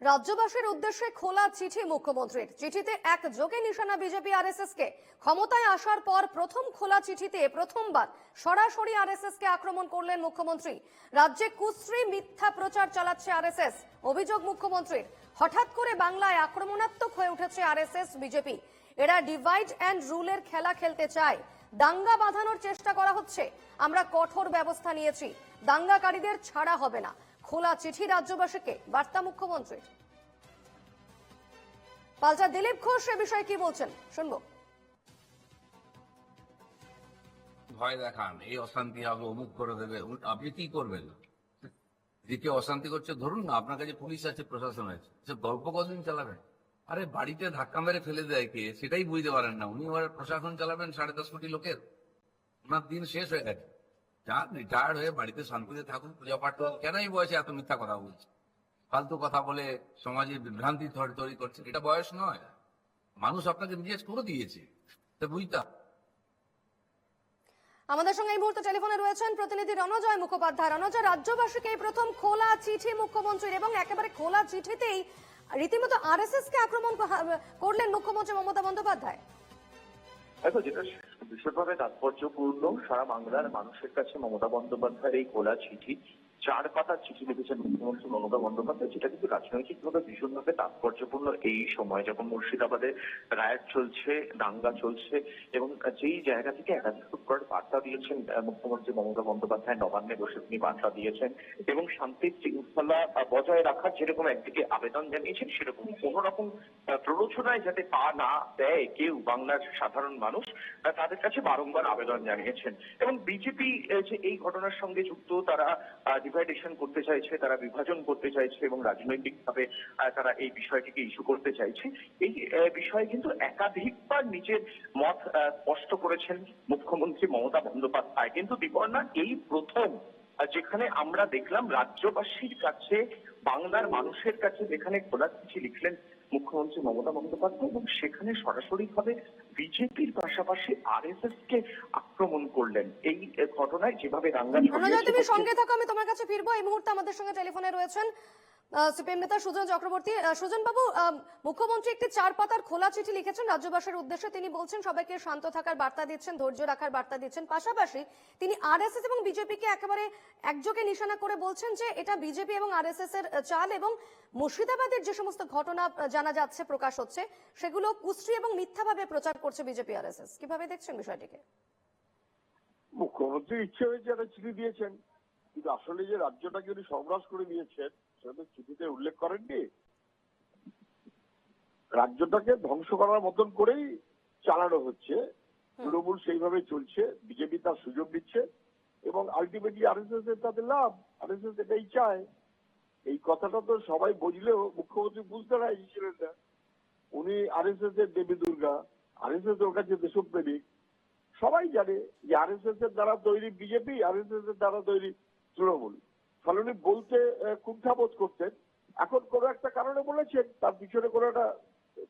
রাজ্যবাসীর উদ্দেশ্যে খোলা চিঠি মুখ্যমন্ত্রীর। চিঠিতে একযোগে নিশানা বিজেপি আরএসএস কে। ক্ষমতায় আসার পর প্রথম খোলা চিঠিতে প্রথমবার সরাসরি আরএসএস কে আক্রমণ করলেন মুখ্যমন্ত্রী। রাজ্যে কুশ্রী মিথ্যা প্রচার চালাচ্ছে আরএসএস, অভিযোগ মুখ্যমন্ত্রীর। হঠাৎ করে বাংলায় আক্রমণাত্মক হয়ে উঠেছে আরএসএস বিজেপি। এরা ডিভাইড অ্যান্ড রুলের খেলা খেলতে চায়। দাঙ্গা বাঁধানোর চেষ্টা করা হচ্ছে। আমরা কঠোর ব্যবস্থা নিয়েছি, দাঙ্গাকারীদের ছাড়া হবে না। খোলা চিঠি রাজ্যবাসীকে, বার্তা মুখ্যমন্ত্রীর। পাল্টা দিলীপ ঘোষ এ বিষয়ে কি বলছেন শুনবো। ভয় দেখান, এই অশান্তি হবে, অমুক করে দেবে, আপনি কি করবেন? দ্বিতীয় অশান্তি করছে, ধরুন না আপনার কাছে পুলিশ আছে, প্রশাসন আছে, সে গল্প কতদিন চালাবেন? আরে বাড়িতে ধাক্কা মেরে ফেলে দেয় কে, সেটাই বুঝতে পারেন না। উনি এবার প্রশাসন চালাবেন 10.5 কোটি লোকের? ওনার দিন শেষ হয়ে গেছে। যান, রিটায়ার্ড হয়ে বাড়িতে শান্তিতে থাকুন, পূজা পাঠ করুন। কেন এই বয়সে এত মিথ্যা কথা বলছে, ফালতু কথা বলে সমাজে বিভ্রান্তি তৈরি করছে? এটা বয়স নয়, মানুষ আপনাকে জিজ্ঞেস করে দিয়েছে, তা বুঝতাম। আমাদের সঙ্গে এই মুহূর্তে টেলিফোনে রয়েছেন প্রতিনিধি রণজয় মুখোপাধ্যায়। রণজয়, রাজ্যবাসীকে এই প্রথম খোলা চিঠি মুখ্যমন্ত্রীর, এবং একেবারে খোলা চিঠিতেই রীতিমতো আরএসএস কে আক্রমণ করলেন মুখ্যমন্ত্রী মমতা বন্দ্যোপাধ্যায়। দেখো, যেটা বিশেষভাবে তাৎপর্যপূর্ণ, সারা বাংলার মানুষের কাছে মমতা বন্দ্যোপাধ্যায়ের এই খোলা চিঠি, 4 পাতার চিঠি লিখেছেন মুখ্যমন্ত্রী মমতা বন্দ্যোপাধ্যায়, যেটা কিন্তু রাজনৈতিকভাবে ভীষণভাবে তাৎপর্যপূর্ণ। এই সময় যখন মুর্শিদাবাদে রায়ট চলছে, দাঙ্গা চলছে, এবং যেই জায়গা থেকে একাধিক বার্তা দিয়েছেন মুখ্যমন্ত্রী মমতা বন্দ্যোপাধ্যায়, নবান্নে বসে তিনি বার্তা দিয়েছেন এবং শান্তির শৃঙ্খলা বজায় রাখার যেরকম একদিকে আবেদন জানিয়েছেন, সেরকম কোন রকম প্ররোচনায় যাতে পা না দেয় কেউ, বাংলার সাধারণ মানুষ, তাদের কাছে বারংবার আবেদন জানিয়েছেন। এবং বিজেপি যে এই ঘটনার সঙ্গে যুক্ত, তারা ডিভাইডেশন করতে চাইছে, তারা বিভাজন করতে চাইছে এবং রাজনৈতিকভাবে তারা এই বিষয়টিকে ইস্যু করতে চাইছে। এই বিষয়ে কিন্তু একাধিকবার নিজের মত স্পষ্ট করেছেন মুখ্যমন্ত্রী মমতা বন্দ্যোপাধ্যায়। কিন্তু দীপর্ণা, এই প্রথম যেখানে আমরা দেখলাম রাজ্যবাসীর কাছে, বাংলার মানুষের কাছে যেখানে খোলা চিঠি লিখলেন মুখ্যমন্ত্রী মমতা বন্দ্যোপাধ্যায়, এবং সেখানে সরাসরি ভাবে বিজেপির পাশাপাশি আরএসএস কে আক্রমণ করলেন। এই ঘটনায় যেভাবে দাঙ্গা রণজয়, তুমি সঙ্গে থাকো, আমি তোমার কাছে ফিরবো। এই মুহূর্তে আমাদের সঙ্গে টেলিফোনে রয়েছেন সিপিএম নেতা সুজন চক্রবর্তী। সুজন বাবু, মুখ্যমন্ত্রী একটি 4 পাতার খোলা চিঠি লিখেছেন রাজ্যবাসীর উদ্দেশ্যে। তিনি বলছেন সবাইকে শান্ত থাকার বার্তা দিচ্ছেন, ধৈর্য রাখার বার্তা দিচ্ছেন। পাশাপাশি তিনি আরএসএস এবং বিজেপিকে একেবারে একযোগে নিশানা করে বলছেন যে এটা বিজেপি এবং আরএসএস এর চাল, এবং মুর্শিদাবাদের যে সমস্ত ঘটনা জানা যাচ্ছে, প্রকাশ হচ্ছে, সেগুলো কুশ্রী এবং মিথ্যাভাবে প্রচার করছে বিজেপি আরএসএস। কিভাবে দেখছেন বিষয়টিকে? মুখ্যমন্ত্রী ইচ্ছে হয়েছে একটা চিঠি দিয়েছেন, কিন্তু আসলে যে রাজ্যটাকে উনি সর্বনাশ করে দিয়েছেন সেটা চিঠিতে উল্লেখ করেননি। রাজ্যটাকে ধ্বংস করার মতন করেই চালানো হচ্ছে, তৃণমূল সেইভাবে চলছে, বিজেপি তার সুযোগ দিচ্ছে এবং আলটিমেটলি আরএসএস এর তাদের লাভ। আরএসএস এটাই চায়। এই কথাটা তো সবাই বুঝলেও মুখ্যমন্ত্রী বুঝতে রাজি ছিলেন না। উনি আরএসএস এর দেবী দুর্গা, আরএসএস ওর কাছে দেশপ্রেমিক। সবাই জানে যে আরএসএস এর দ্বারা তৈরি বিজেপি, আরএসএস এর দ্বারা তৈরি তৃণমূল। ফলে উনি বলতে কুণ্ঠাবোধ করতেন। এখন কোনো একটা কারণে বলেছেন, তার পিছনে কোনো একটা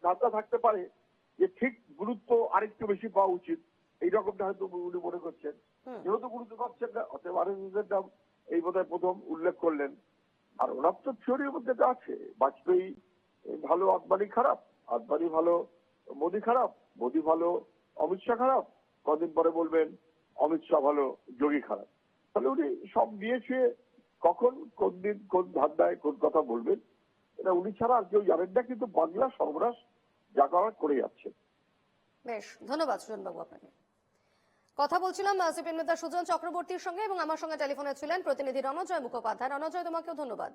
ধান্দা থাকতে পারে যে ঠিক গুরুত্ব আরেকটু বেশি পাওয়া উচিত, এইরকমটা হয়তো উনি মনে করছেন। যেহেতু গুরুত্ব পাচ্ছেন না, অতএব আরএসএস এর নাম এই বোধহয় প্রথম উল্লেখ করলেন। আর ওনার তো থিওরির মধ্যে তো আছে, বাজপেয়ী ভালো, আদবানি খারাপ, আদবানি ভালো, মোদী খারাপ, মোদী ভালো, অমিত শাহ খারাপ, কদিন পরে বলবেন অমিত শাহ ভালো, যোগী খারাপ। তাহলে উনি সব দিয়েছে, কখন কোন দিন কোন ধান্দায় কোন কথা বলবেন এটা উনি ছাড়া আর কেউ জানেন না। কিন্তু বাংলা সর্বনাশ যা করার করে যাচ্ছে। বেশ, ধন্যবাদ সুজন বাবু আপনাকে। কথা বলছিলাম সিপিএম নেতা সুজন চক্রবর্তীর সঙ্গে, এবং আমার সঙ্গে টেলিফোনে ছিলেন প্রতিনিধি রণজয় মুখোপাধ্যায়। রণজয়, তোমাকেও ধন্যবাদ।